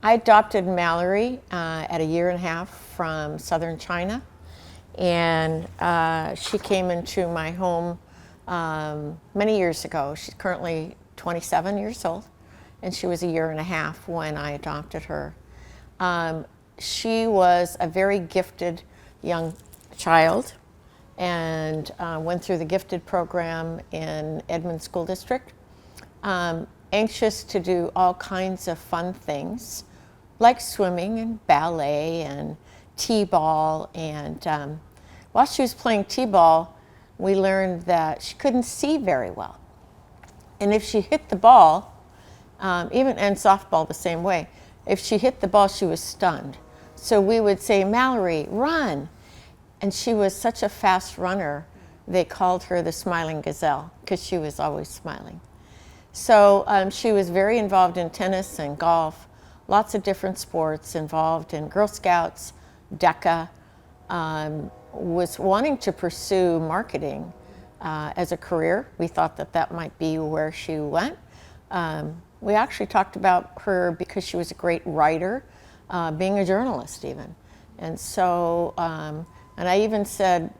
I adopted Mallory at a year and a half from southern China, and she came into my home many years ago. She's currently 27 years old, and she was a year and a half when I adopted her. She was a very gifted young child and went through the gifted program in Edmond School District. Anxious to do all kinds of fun things like swimming and ballet and t-ball. And while she was playing t-ball, we learned that she couldn't see very well. And if she hit the ball, and softball the same way, if she hit the ball, she was stunned. So we would say, Mallory, run. And she was such a fast runner, they called her the smiling gazelle because she was always smiling. So she was very involved in tennis and golf, lots of different sports, involved in Girl Scouts, DECA, was wanting to pursue marketing as a career. We thought that that might be where she went. We actually talked about her because she was a great writer, being a journalist even. And so, and I even said,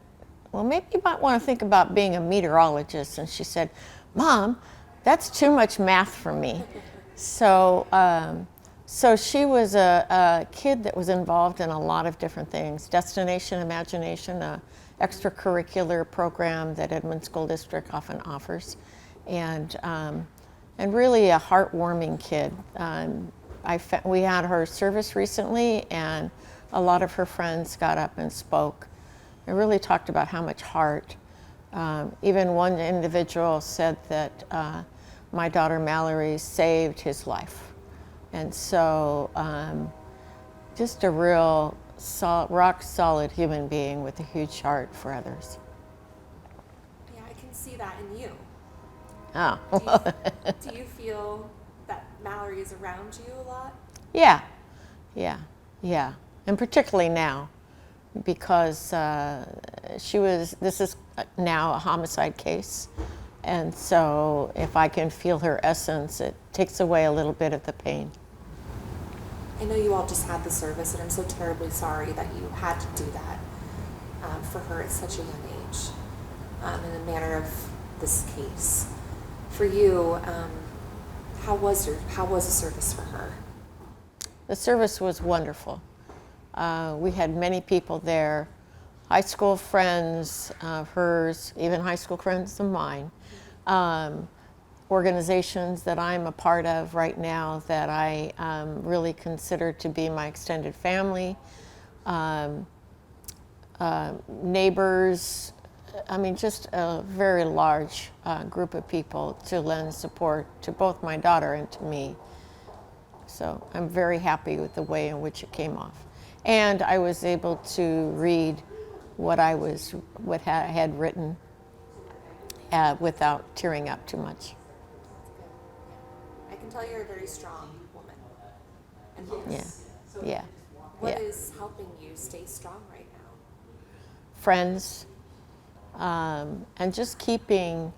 well, maybe you might want to think about being a meteorologist. And she said, Mom, that's too much math for me. So, so she was a kid that was involved in a lot of different things. Destination Imagination, an extracurricular program that Edmond School District often offers. And really a heartwarming kid. We had her service recently, and a lot of her friends got up and spoke. They really talked about how much heart. Even one individual said that my daughter Mallory saved his life. And so just a real rock solid human being with a huge heart for others. Yeah, I can see that in you. Oh. Do you feel that Mallory is around you a lot? Yeah. And particularly now, because this is now a homicide case. And so if I can feel her essence, it takes away a little bit of the pain. I know you all just had the service, and I'm so terribly sorry that you had to do that for her at such a young age in the manner of this case. For you, how was the service for her? The service was wonderful. We had many people there, high school friends of hers, even high school friends of mine, organizations that I'm a part of right now that I really consider to be my extended family, neighbors. I mean, just a very large group of people to lend support to both my daughter and to me. So I'm very happy with the way in which it came off. And I was able to read what I had written without tearing up too much. I can tell you're a very strong woman. And Yeah. What is helping you stay strong right now? Friends, and just keeping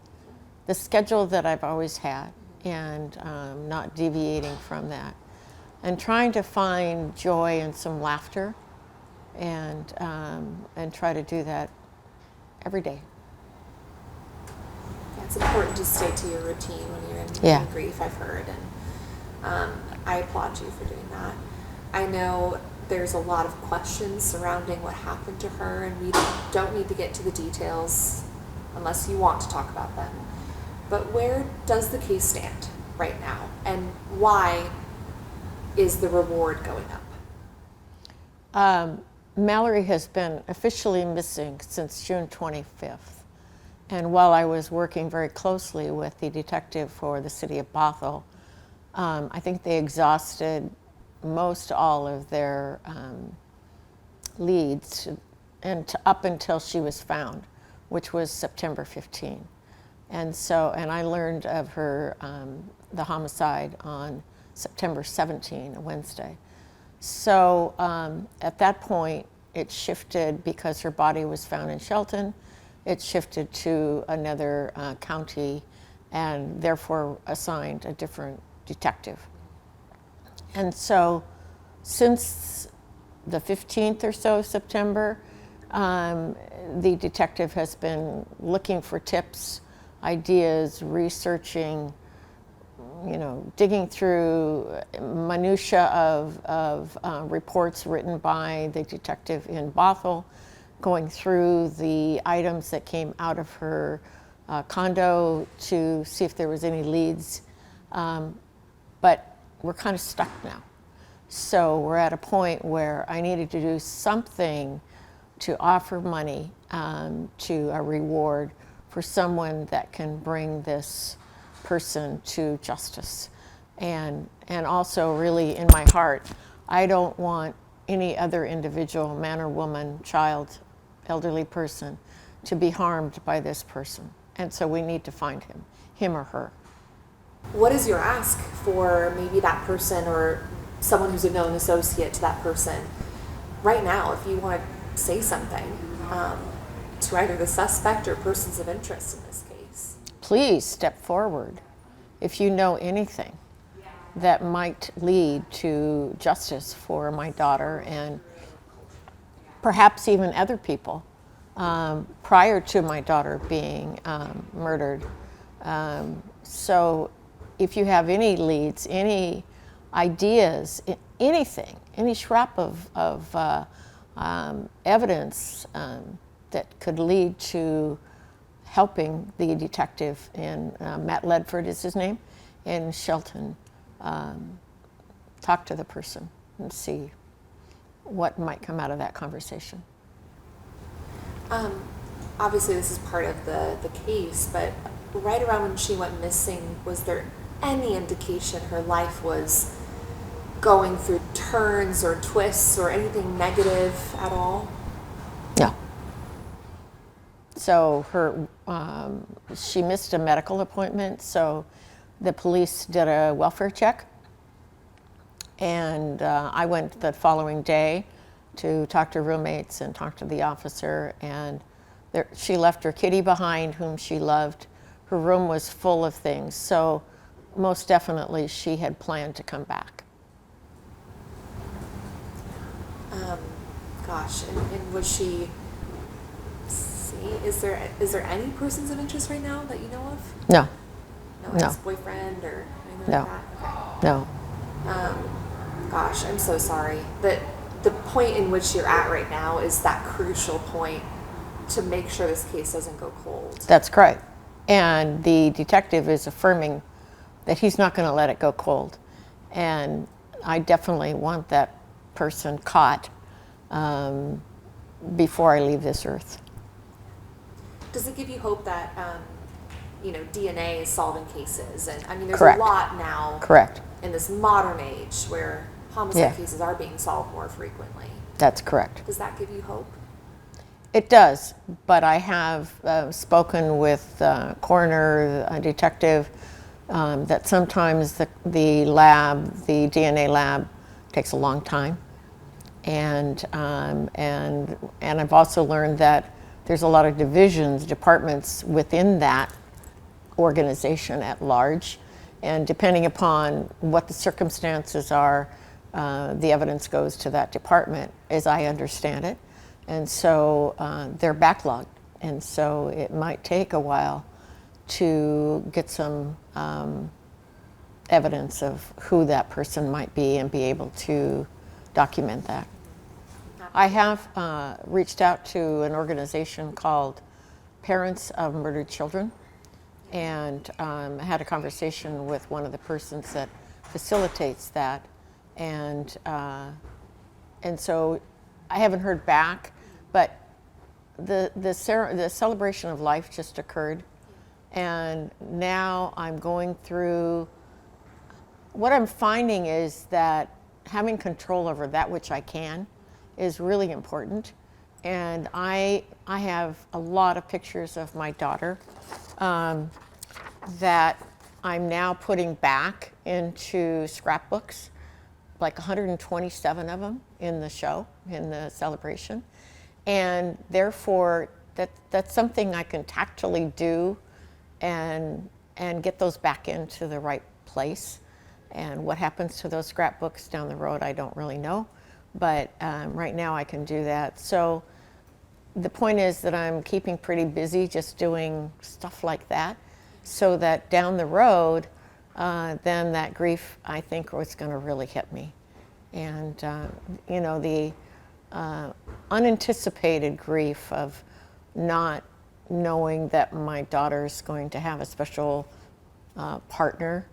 the schedule that I've always had and not deviating from that. And trying to find joy and some laughter and try to do that every day. Yeah, it's important to stay to your routine when you're in grief, I've heard, and I applaud you for doing that. I know there's a lot of questions surrounding what happened to her, and we don't need to get to the details unless you want to talk about them. But where does the case stand right now, and why is the reward going up? Mallory has been officially missing since June 25th. And while I was working very closely with the detective for the city of Bothell, I think they exhausted most all of their leads up until she was found, which was September 15. And I learned of her, the homicide on September 17, a Wednesday. So at that point, it shifted because her body was found in Shelton. It shifted to another county and therefore assigned a different detective. And so since the 15th or so of September, the detective has been looking for tips, ideas, researching, digging through minutia of reports written by the detective in Bothell, going through the items that came out of her condo to see if there was any leads. But we're kind of stuck now. So we're at a point where I needed to do something to offer money to a reward for someone that can bring this person to justice. And also really in my heart, I don't want any other individual, man or woman, child, elderly person, to be harmed by this person. And so we need to find him or her. What is your ask for maybe that person or someone who's a known associate to that person right now, if you want to say something to either the suspect or persons of interest in this case? Please step forward if you know anything that might lead to justice for my daughter and perhaps even other people prior to my daughter being murdered. So if you have any leads, any ideas, anything, any scrap of evidence that could lead to helping the detective in Matt Ledford is his name, in Shelton, talk to the person and see what might come out of that conversation. Obviously this is part of the case, but right around when she went missing, was there any indication her life was going through turns or twists or anything negative at all? No. So she missed a medical appointment, so the police did a welfare check, and I went the following day to talk to roommates and talk to the officer, and she left her kitty behind, whom she loved. Her room was full of things, so most definitely she had planned to come back. Gosh, and was she, is there any persons of interest right now that you know of? No. No ex-boyfriend or anything No. like that? Okay. No. Gosh, I'm so sorry. The point in which you're at right now is that crucial point to make sure this case doesn't go cold. That's correct. And the detective is affirming that he's not going to let it go cold. And I definitely want that person caught before I leave this earth. Does it give you hope that, DNA is solving cases? And I mean, there's Correct. a lot now. Correct. In this modern age where homicide cases are being solved more frequently. That's correct. Does that give you hope? It does, but I have spoken with coroner, a detective, that sometimes the DNA lab takes a long time, and I've also learned that there's a lot of departments within that organization at large, and depending upon what the circumstances are, the evidence goes to that department, as I understand it. And so they're backlogged, and so it might take a while to get some evidence of who that person might be and be able to document that. I have reached out to an organization called Parents of Murdered Children, and I had a conversation with one of the persons that facilitates that, and so I haven't heard back, but the celebration of life just occurred, and now I'm going through. What I'm finding is that having control over that which I can is really important, and I have a lot of pictures of my daughter that I'm now putting back into scrapbooks, like 127 of them in the show, in the celebration. And therefore, that's something I can tactily do and get those back into the right place. And what happens to those scrapbooks down the road, I don't really know. But right now I can do that. So the point is that I'm keeping pretty busy just doing stuff like that, so that down the road, then that grief, I think, was going to really hit me. And, you know, the unanticipated grief of not knowing that my daughter's going to have a special partner,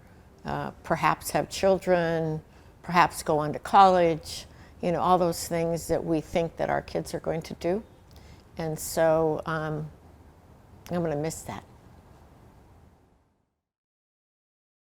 perhaps have children, perhaps go on to college, you know, all those things that we think that our kids are going to do. And so I'm going to miss that.